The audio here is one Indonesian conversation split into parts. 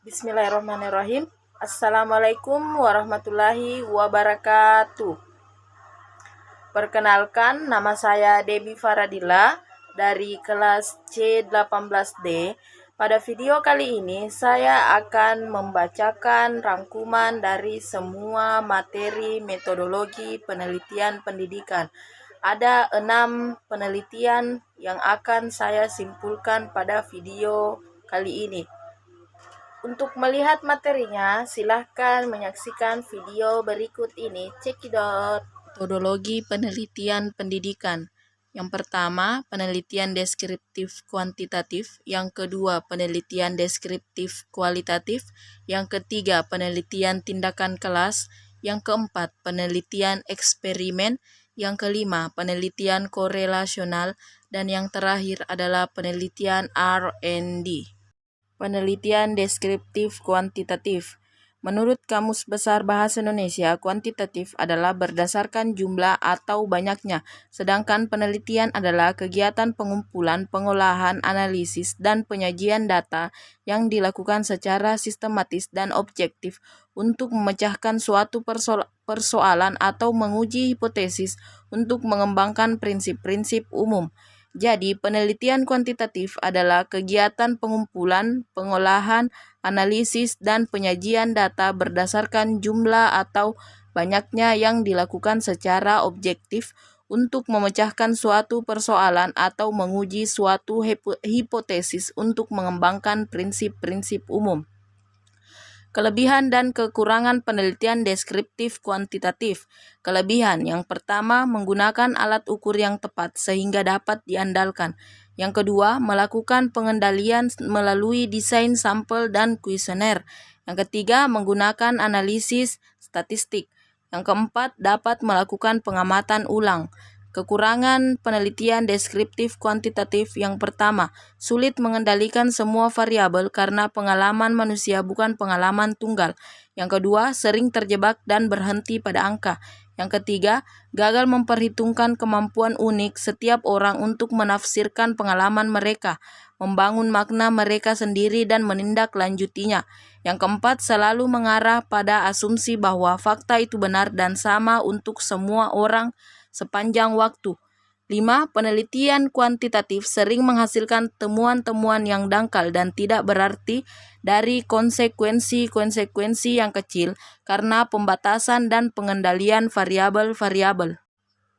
Bismillahirrahmanirrahim. Assalamualaikum warahmatullahi wabarakatuh. Perkenalkan, nama saya Debbie Faradila dari kelas C18D. Pada video kali ini saya akan membacakan rangkuman dari semua materi metodologi penelitian pendidikan. Ada 6 penelitian yang akan saya simpulkan pada video kali ini. Untuk melihat materinya, silahkan menyaksikan video berikut ini. Cekidot. Metodologi penelitian pendidikan. Yang pertama, penelitian deskriptif kuantitatif. Yang kedua, penelitian deskriptif kualitatif. Yang ketiga, penelitian tindakan kelas. Yang keempat, penelitian eksperimen. Yang kelima, penelitian korelasional. Dan yang terakhir adalah penelitian R&D. Penelitian deskriptif kuantitatif. Menurut Kamus Besar Bahasa Indonesia, kuantitatif adalah berdasarkan jumlah atau banyaknya, sedangkan penelitian adalah kegiatan pengumpulan, pengolahan, analisis, dan penyajian data yang dilakukan secara sistematis dan objektif untuk memecahkan suatu persoalan atau menguji hipotesis untuk mengembangkan prinsip-prinsip umum. Jadi, penelitian kuantitatif adalah kegiatan pengumpulan, pengolahan, analisis, dan penyajian data berdasarkan jumlah atau banyaknya yang dilakukan secara objektif untuk memecahkan suatu persoalan atau menguji suatu hipotesis untuk mengembangkan prinsip-prinsip umum. Kelebihan dan kekurangan penelitian deskriptif kuantitatif. Kelebihan yang pertama, menggunakan alat ukur yang tepat sehingga dapat diandalkan. Yang kedua, melakukan pengendalian melalui desain sampel dan kuesioner. Yang ketiga, menggunakan analisis statistik. Yang keempat, dapat melakukan pengamatan ulang. Kekurangan penelitian deskriptif kuantitatif yang pertama, sulit mengendalikan semua variabel karena pengalaman manusia bukan pengalaman tunggal. Yang kedua, sering terjebak dan berhenti pada angka. Yang ketiga, gagal memperhitungkan kemampuan unik setiap orang untuk menafsirkan pengalaman mereka, membangun makna mereka sendiri dan menindaklanjutinya. Yang keempat, selalu mengarah pada asumsi bahwa fakta itu benar dan sama untuk semua orang sepanjang waktu. 5. Penelitian kuantitatif sering menghasilkan temuan-temuan yang dangkal dan tidak berarti dari konsekuensi-konsekuensi yang kecil karena pembatasan dan pengendalian variabel-variabel.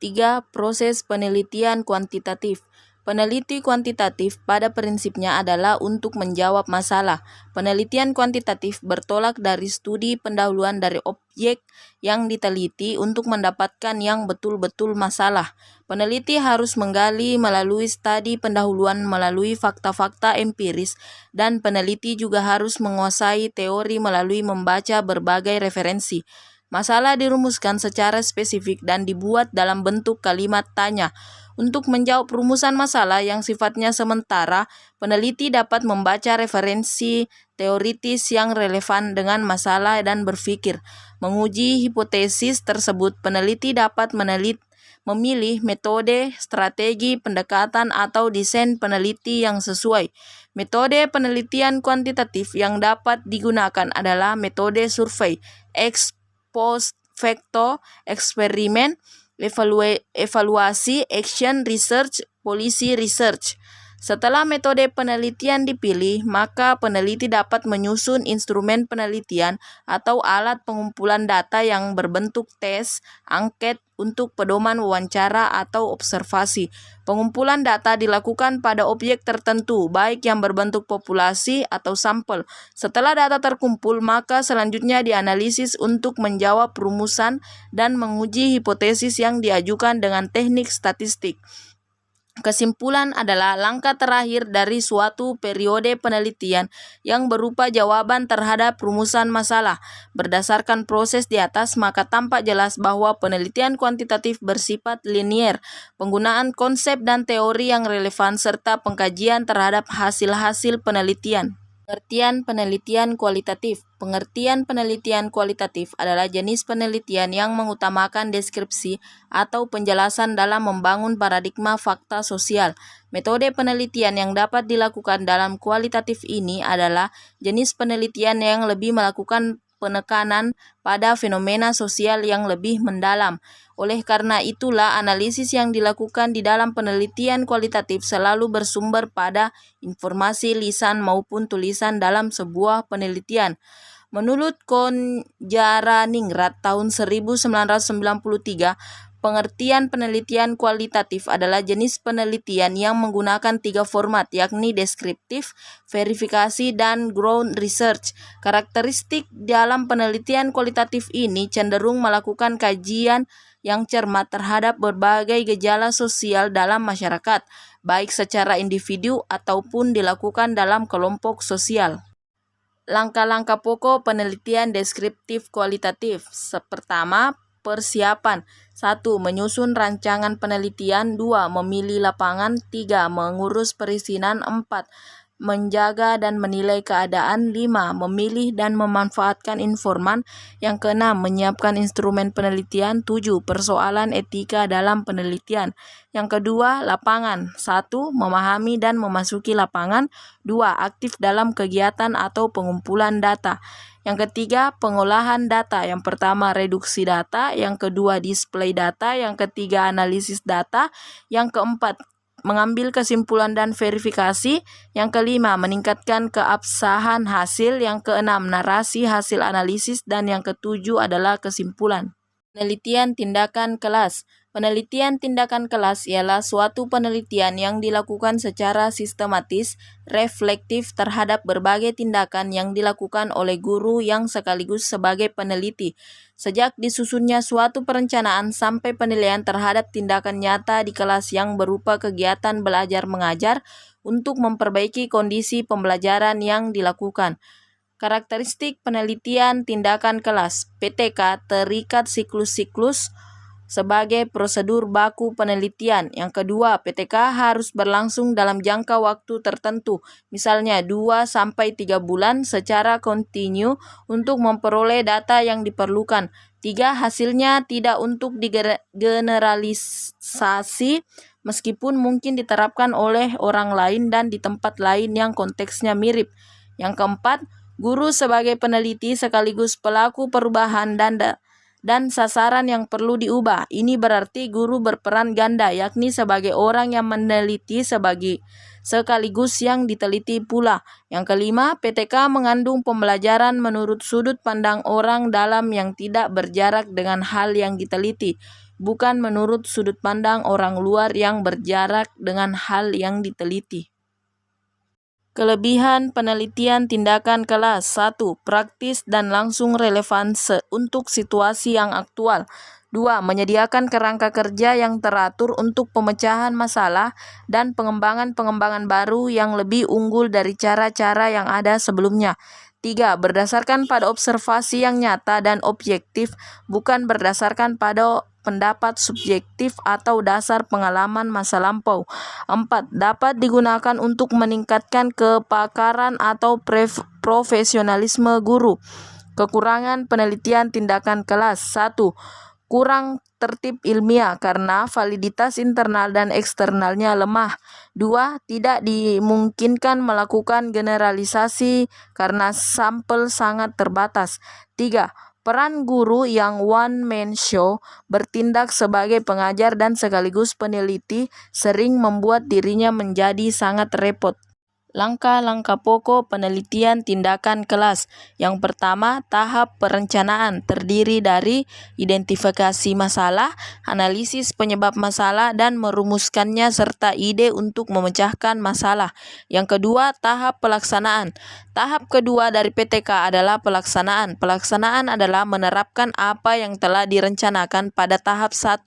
3. Proses penelitian kuantitatif. Peneliti kuantitatif pada prinsipnya adalah untuk menjawab masalah. Penelitian kuantitatif bertolak dari studi pendahuluan dari objek yang diteliti untuk mendapatkan yang betul-betul masalah. Peneliti harus menggali melalui studi pendahuluan melalui fakta-fakta empiris, dan peneliti juga harus menguasai teori melalui membaca berbagai referensi. Masalah dirumuskan secara spesifik dan dibuat dalam bentuk kalimat tanya. Untuk menjawab rumusan masalah yang sifatnya sementara, peneliti dapat membaca referensi teoritis yang relevan dengan masalah dan berpikir. Menguji hipotesis tersebut, peneliti dapat memilih metode, strategi, pendekatan, atau desain peneliti yang sesuai. Metode penelitian kuantitatif yang dapat digunakan adalah metode survei, ex post facto, eksperimen, evaluasi, action research, policy research. Setelah metode penelitian dipilih, maka peneliti dapat menyusun instrumen penelitian atau alat pengumpulan data yang berbentuk tes, angket untuk pedoman wawancara atau observasi. Pengumpulan data dilakukan pada objek tertentu, baik yang berbentuk populasi atau sampel. Setelah data terkumpul, maka selanjutnya dianalisis untuk menjawab rumusan dan menguji hipotesis yang diajukan dengan teknik statistik. Kesimpulan adalah langkah terakhir dari suatu periode penelitian yang berupa jawaban terhadap rumusan masalah. Berdasarkan proses di atas, maka tampak jelas bahwa penelitian kuantitatif bersifat linier, penggunaan konsep dan teori yang relevan serta pengkajian terhadap hasil-hasil penelitian. Pengertian penelitian kualitatif. Pengertian penelitian kualitatif adalah jenis penelitian yang mengutamakan deskripsi atau penjelasan dalam membangun paradigma fakta sosial. Metode penelitian yang dapat dilakukan dalam kualitatif ini adalah jenis penelitian yang lebih melakukan penekanan pada fenomena sosial yang lebih mendalam. Oleh karena itulah, analisis yang dilakukan di dalam penelitian kualitatif selalu bersumber pada informasi lisan maupun tulisan dalam sebuah penelitian. Menurut Konjaraningrat tahun 1993, pengertian penelitian kualitatif adalah jenis penelitian yang menggunakan 3 format, yakni deskriptif, verifikasi, dan ground research. Karakteristik dalam penelitian kualitatif ini cenderung melakukan kajian yang cermat terhadap berbagai gejala sosial dalam masyarakat, baik secara individu ataupun dilakukan dalam kelompok sosial. Langkah-langkah pokok penelitian deskriptif kualitatif. Pertama, persiapan. 1. Menyusun rancangan penelitian. 2. Memilih lapangan. 3. Mengurus perizinan. 4. Menjaga dan menilai keadaan. 5. Memilih dan memanfaatkan informan. Yang keenam, menyiapkan instrumen penelitian. 7. Persoalan etika dalam penelitian. Yang kedua, lapangan. 1. Memahami dan memasuki lapangan. 2. Aktif dalam kegiatan atau pengumpulan data. Yang ketiga, pengolahan data. Yang pertama, reduksi data. Yang kedua, display data. Yang ketiga, analisis data. Yang keempat, mengambil kesimpulan dan verifikasi. Yang kelima, meningkatkan keabsahan hasil. Yang keenam, narasi hasil analisis. Dan yang ketujuh adalah kesimpulan. Penelitian tindakan kelas. Penelitian tindakan kelas ialah suatu penelitian yang dilakukan secara sistematis, reflektif terhadap berbagai tindakan yang dilakukan oleh guru yang sekaligus sebagai peneliti. Sejak disusunnya suatu perencanaan sampai penilaian terhadap tindakan nyata di kelas yang berupa kegiatan belajar mengajar untuk memperbaiki kondisi pembelajaran yang dilakukan. Karakteristik penelitian tindakan kelas. PTK terikat siklus-siklus sebagai prosedur baku penelitian. Yang kedua, PTK harus berlangsung dalam jangka waktu tertentu, misalnya 2-3 bulan secara kontinu untuk memperoleh data yang diperlukan. 3. Hasilnya tidak untuk digeneralisasi, meskipun mungkin diterapkan oleh orang lain dan di tempat lain yang konteksnya mirip. Yang keempat, guru sebagai peneliti sekaligus pelaku perubahan dan sasaran yang perlu diubah. Ini berarti guru berperan ganda, yakni sebagai orang yang meneliti sekaligus yang diteliti pula. Yang kelima, PTK mengandung pembelajaran menurut sudut pandang orang dalam yang tidak berjarak dengan hal yang diteliti, bukan menurut sudut pandang orang luar yang berjarak dengan hal yang diteliti. Kelebihan penelitian tindakan kelas. 1. Praktis dan langsung relevan untuk situasi yang aktual. 2. Menyediakan kerangka kerja yang teratur untuk pemecahan masalah dan pengembangan baru yang lebih unggul dari cara-cara yang ada sebelumnya. 3. Berdasarkan pada observasi yang nyata dan objektif, bukan berdasarkan pada pendapat subjektif atau dasar pengalaman masa lampau. 4. Dapat digunakan untuk meningkatkan kepakaran atau profesionalisme guru. Kekurangan penelitian tindakan kelas. 1. Kurang tertib ilmiah karena validitas internal dan eksternalnya lemah. 2. Tidak dimungkinkan melakukan generalisasi karena sampel sangat terbatas. 3. Peran guru yang one-man show, bertindak sebagai pengajar dan sekaligus peneliti, sering membuat dirinya menjadi sangat repot. Langkah-langkah pokok penelitian tindakan kelas. Yang pertama, tahap perencanaan terdiri dari identifikasi masalah, analisis penyebab masalah, dan merumuskannya serta ide untuk memecahkan masalah. Yang kedua, tahap pelaksanaan. Tahap kedua dari PTK adalah pelaksanaan. Pelaksanaan adalah menerapkan apa yang telah direncanakan pada tahap 1,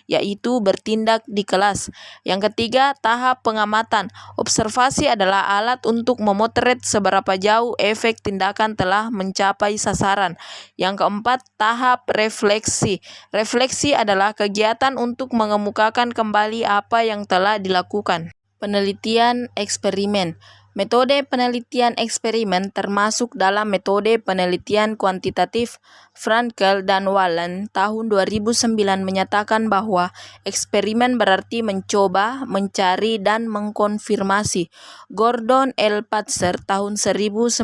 yaitu bertindak di kelas. Yang ketiga, tahap pengamatan. Observasi adalah alat untuk memotret seberapa jauh efek tindakan telah mencapai sasaran. Yang keempat, tahap refleksi. Refleksi adalah kegiatan untuk mengemukakan kembali apa yang telah dilakukan. Penelitian eksperimen. Metode penelitian eksperimen termasuk dalam metode penelitian kuantitatif. Frankel dan Whelan tahun 2009 menyatakan bahwa eksperimen berarti mencoba, mencari, dan mengkonfirmasi. Gordon L. Patzer tahun 1996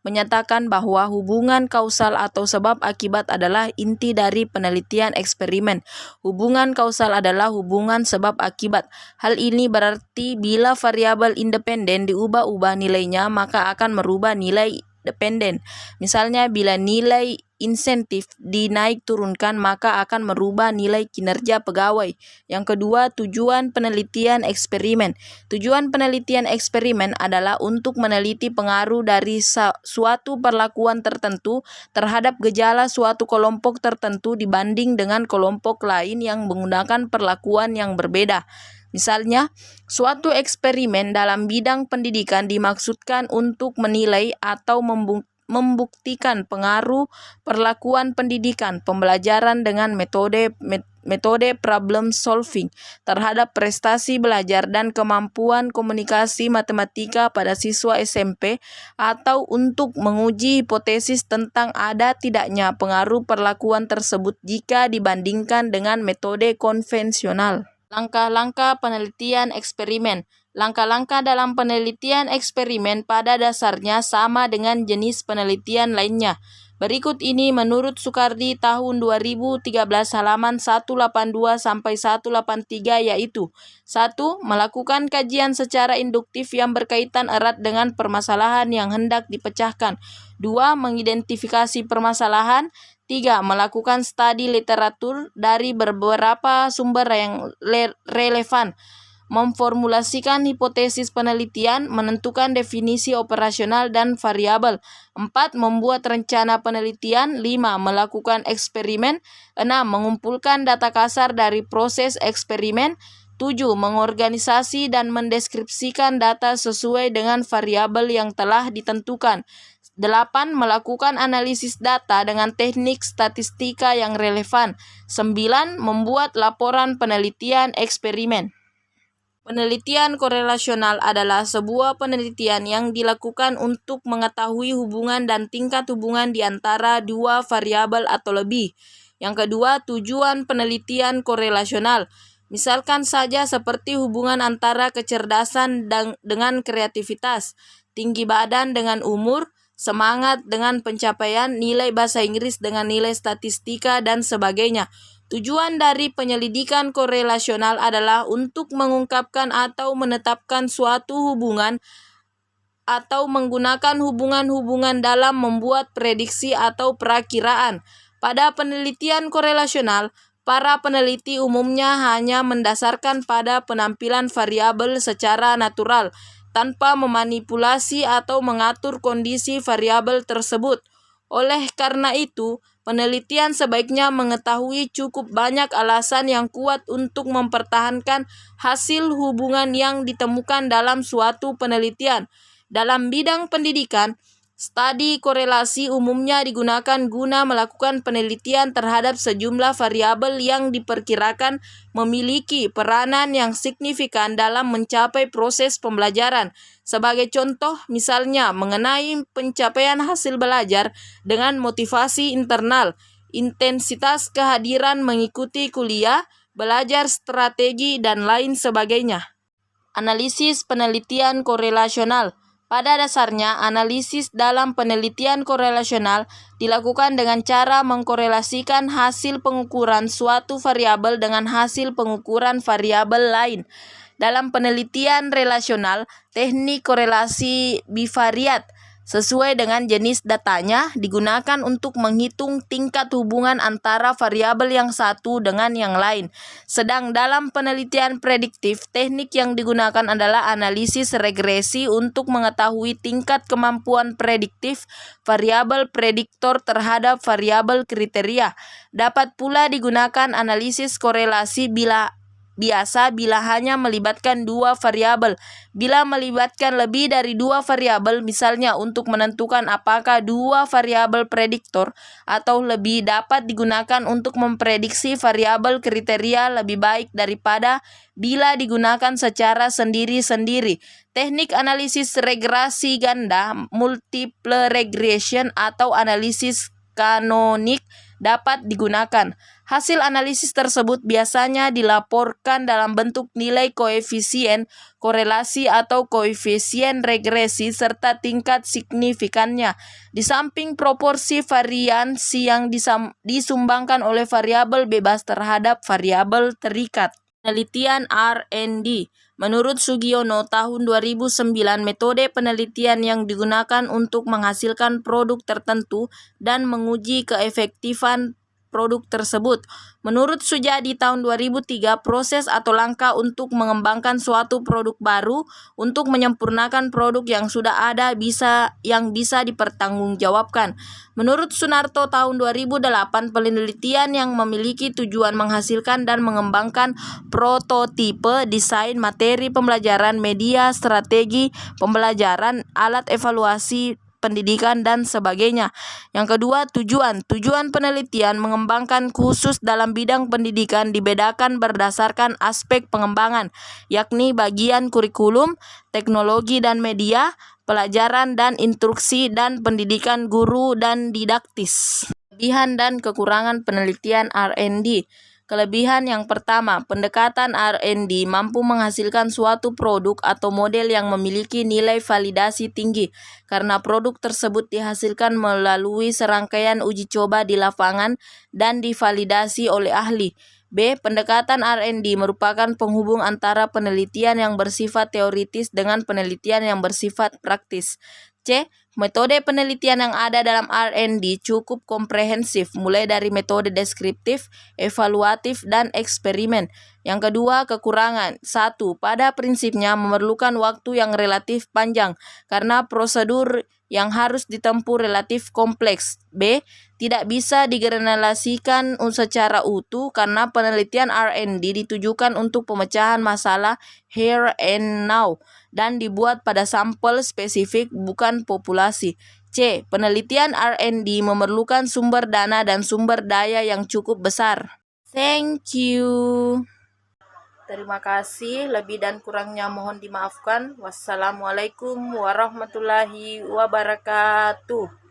menyatakan bahwa hubungan kausal atau sebab akibat adalah inti dari penelitian eksperimen. Hubungan kausal adalah hubungan sebab akibat. Hal ini berarti bila variabel independen diubah-ubah nilainya, maka akan merubah nilai dependen. Misalnya, bila nilai insentif dinaik turunkan, maka akan merubah nilai kinerja pegawai. Yang kedua, tujuan penelitian eksperimen. Tujuan penelitian eksperimen adalah untuk meneliti pengaruh dari suatu perlakuan tertentu terhadap gejala suatu kelompok tertentu dibanding dengan kelompok lain yang menggunakan perlakuan yang berbeda. Misalnya, suatu eksperimen dalam bidang pendidikan dimaksudkan untuk menilai atau membuktikan pengaruh perlakuan pendidikan pembelajaran dengan metode problem solving terhadap prestasi belajar dan kemampuan komunikasi matematika pada siswa SMP, atau untuk menguji hipotesis tentang ada tidaknya pengaruh perlakuan tersebut jika dibandingkan dengan metode konvensional. Langkah-langkah penelitian eksperimen. Langkah-langkah dalam penelitian eksperimen pada dasarnya sama dengan jenis penelitian lainnya. Berikut ini menurut Sukardi tahun 2013 halaman 182-183, yaitu: 1. Melakukan kajian secara induktif yang berkaitan erat dengan permasalahan yang hendak dipecahkan. 2. Mengidentifikasi permasalahan. 3. Melakukan studi literatur dari beberapa sumber yang relevan. Memformulasikan hipotesis penelitian, menentukan definisi operasional dan variabel. 4. Membuat rencana penelitian. 5. Melakukan eksperimen. 6. Mengumpulkan data kasar dari proses eksperimen. 7. Mengorganisasi dan mendeskripsikan data sesuai dengan variabel yang telah ditentukan. 8. Melakukan analisis data dengan teknik statistika yang relevan. 9. Membuat laporan penelitian eksperimen. Penelitian korelasional adalah sebuah penelitian yang dilakukan untuk mengetahui hubungan dan tingkat hubungan di antara dua variabel atau lebih. Yang kedua, tujuan penelitian korelasional. Misalkan saja seperti hubungan antara kecerdasan dengan kreativitas, tinggi badan dengan umur, semangat dengan pencapaian, nilai bahasa Inggris dengan nilai statistika, dan sebagainya. Tujuan dari penyelidikan korelasional adalah untuk mengungkapkan atau menetapkan suatu hubungan atau menggunakan hubungan-hubungan dalam membuat prediksi atau perakiraan. Pada penelitian korelasional, para peneliti umumnya hanya mendasarkan pada penampilan variabel secara natural, tanpa memanipulasi atau mengatur kondisi variabel tersebut. Oleh karena itu, penelitian sebaiknya mengetahui cukup banyak alasan yang kuat untuk mempertahankan hasil hubungan yang ditemukan dalam suatu penelitian. Dalam bidang pendidikan, studi korelasi umumnya digunakan guna melakukan penelitian terhadap sejumlah variabel yang diperkirakan memiliki peranan yang signifikan dalam mencapai proses pembelajaran. Sebagai contoh, misalnya mengenai pencapaian hasil belajar dengan motivasi internal, intensitas kehadiran mengikuti kuliah, belajar strategi, dan lain sebagainya. Analisis penelitian korelasional. Pada dasarnya, analisis dalam penelitian korelasional dilakukan dengan cara mengkorelasikan hasil pengukuran suatu variabel dengan hasil pengukuran variabel lain. Dalam penelitian relasional, teknik korelasi bivariat sesuai dengan jenis datanya digunakan untuk menghitung tingkat hubungan antara variabel yang satu dengan yang lain. Sedang dalam penelitian prediktif, teknik yang digunakan adalah analisis regresi untuk mengetahui tingkat kemampuan prediktif variabel prediktor terhadap variabel kriteria. Dapat pula digunakan analisis korelasi biasa bila hanya melibatkan dua variabel. Bila melibatkan lebih dari dua variabel, misalnya untuk menentukan apakah dua variabel prediktor atau lebih, dapat digunakan untuk memprediksi variabel kriteria lebih baik daripada bila digunakan secara sendiri-sendiri. Teknik analisis regresi ganda, multiple regression atau analisis kanonik dapat digunakan. Hasil analisis tersebut biasanya dilaporkan dalam bentuk nilai koefisien korelasi atau koefisien regresi serta tingkat signifikannya. Di samping proporsi variansi yang disumbangkan oleh variabel bebas terhadap variabel terikat. Penelitian R&D. Menurut Sugiono tahun 2009, metode penelitian yang digunakan untuk menghasilkan produk tertentu dan menguji keefektifan produk tersebut. Menurut Sujadi tahun 2003, proses atau langkah untuk mengembangkan suatu produk baru untuk menyempurnakan produk yang sudah ada yang bisa dipertanggungjawabkan. Menurut Sunarto tahun 2008, penelitian yang memiliki tujuan menghasilkan dan mengembangkan prototipe, desain, materi pembelajaran, media, strategi pembelajaran, alat evaluasi pendidikan, dan sebagainya. Yang kedua, tujuan. Tujuan penelitian mengembangkan khusus dalam bidang pendidikan dibedakan berdasarkan aspek pengembangan, yakni bagian kurikulum, teknologi dan media, pelajaran dan instruksi, dan pendidikan guru dan didaktis. Kelebihan dan kekurangan penelitian R&D. Kelebihan yang pertama, pendekatan R&D mampu menghasilkan suatu produk atau model yang memiliki nilai validasi tinggi karena produk tersebut dihasilkan melalui serangkaian uji coba di lapangan dan divalidasi oleh ahli. B. Pendekatan R&D merupakan penghubung antara penelitian yang bersifat teoritis dengan penelitian yang bersifat praktis. C. Metode penelitian yang ada dalam R&D cukup komprehensif, mulai dari metode deskriptif, evaluatif, dan eksperimen. Yang kedua, kekurangan. 1. Pada prinsipnya memerlukan waktu yang relatif panjang, karena prosedur yang harus ditempuh relatif kompleks. B. Tidak bisa digeneralisasikan secara utuh, karena penelitian R&D ditujukan untuk pemecahan masalah here and now, dan dibuat pada sampel spesifik, bukan populasi. C. Penelitian R&D memerlukan sumber dana dan sumber daya yang cukup besar. Thank you. Terima kasih. Lebih dan kurangnya mohon dimaafkan. Wassalamualaikum warahmatullahi wabarakatuh.